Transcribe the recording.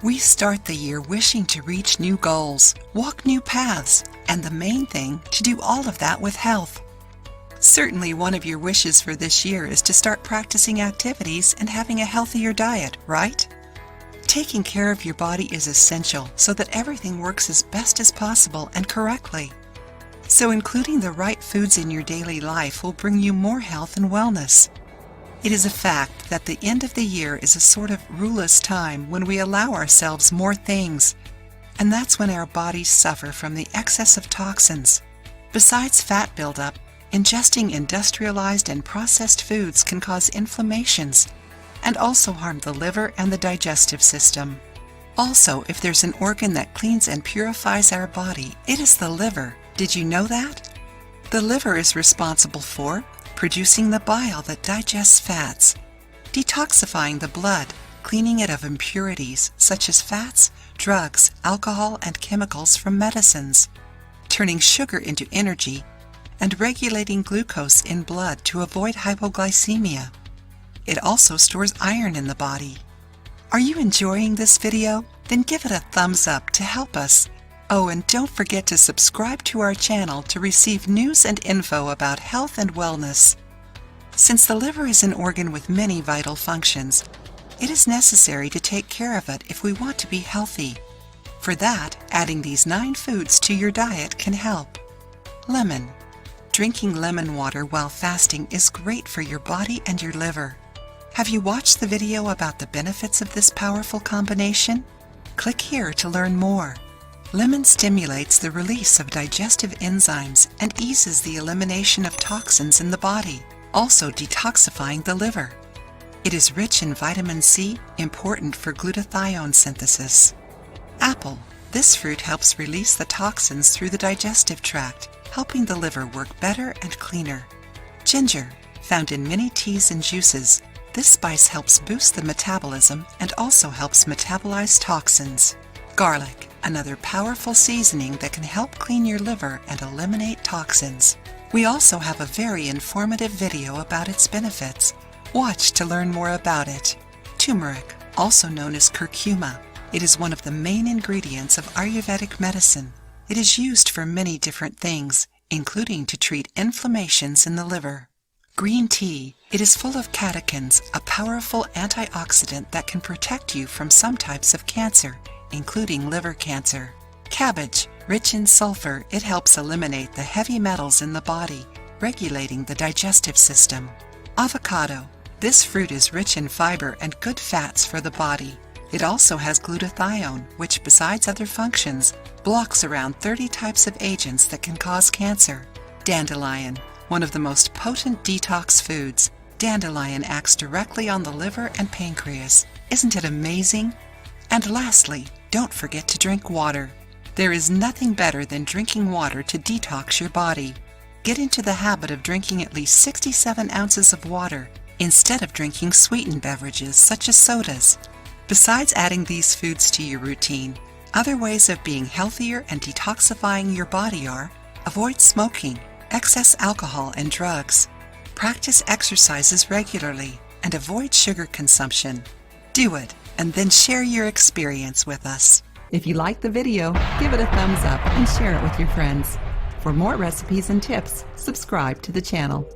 We start the year wishing to reach new goals, walk new paths, and the main thing, to do all of that with health. Certainly one of your wishes for this year is to start practicing activities and having a healthier diet, right? Taking care of your body is essential so that everything works as best as possible and correctly. So including the right foods in your daily life will bring you more health and wellness. It is a fact that the end of the year is a sort of ruleless time when we allow ourselves more things, and that's when our bodies suffer from the excess of toxins. Besides fat buildup, ingesting industrialized and processed foods can cause inflammations and also harm the liver and the digestive system. Also, if there's an organ that cleans and purifies our body, it is the liver. Did you know that? The liver is responsible for producing the bile that digests fats, detoxifying the blood, cleaning it of impurities such as fats, drugs, alcohol, and chemicals from medicines, turning sugar into energy, and regulating glucose in blood to avoid hypoglycemia. It also stores iron in the body. Are you enjoying this video? Then give it a thumbs up to help us. Oh, and don't forget to subscribe to our channel to receive news and info about health and wellness. Since the liver is an organ with many vital functions, it is necessary to take care of it if we want to be healthy. For that, adding these 9 foods to your diet can help. Lemon. Drinking lemon water while fasting is great for your body and your liver. Have you watched the video about the benefits of this powerful combination? Click here to learn more. Lemon stimulates the release of digestive enzymes and eases the elimination of toxins in the body, also detoxifying the liver. It is rich in vitamin C, important for glutathione synthesis. Apple. This fruit helps release the toxins through the digestive tract, helping the liver work better and cleaner. Ginger. Found in many teas and juices, this spice helps boost the metabolism and also helps metabolize toxins. Garlic. Another powerful seasoning that can help clean your liver and eliminate toxins. We also have a very informative video about its benefits. Watch to learn more about it. Turmeric, also known as curcuma. It is one of the main ingredients of Ayurvedic medicine. It is used for many different things, including to treat inflammations in the liver. Green tea. It is full of catechins, a powerful antioxidant that can protect you from some types of cancer, including liver cancer. Cabbage. Rich in sulfur, it helps eliminate the heavy metals in the body, regulating the digestive system. Avocado. This fruit is rich in fiber and good fats for the body. It also has glutathione, which besides other functions, blocks around 30 types of agents that can cause cancer. Dandelion. One of the most potent detox foods. Dandelion acts directly on the liver and pancreas. Isn't it amazing? And lastly, don't forget to drink water. There is nothing better than drinking water to detox your body. Get into the habit of drinking at least 67 ounces of water instead of drinking sweetened beverages such as sodas. Besides adding these foods to your routine, other ways of being healthier and detoxifying your body are: avoid smoking, excess alcohol and drugs, practice exercises regularly, and avoid sugar consumption. Do it, and then share your experience with us. If you like the video, give it a thumbs up and share it with your friends. For more recipes and tips, subscribe to the channel.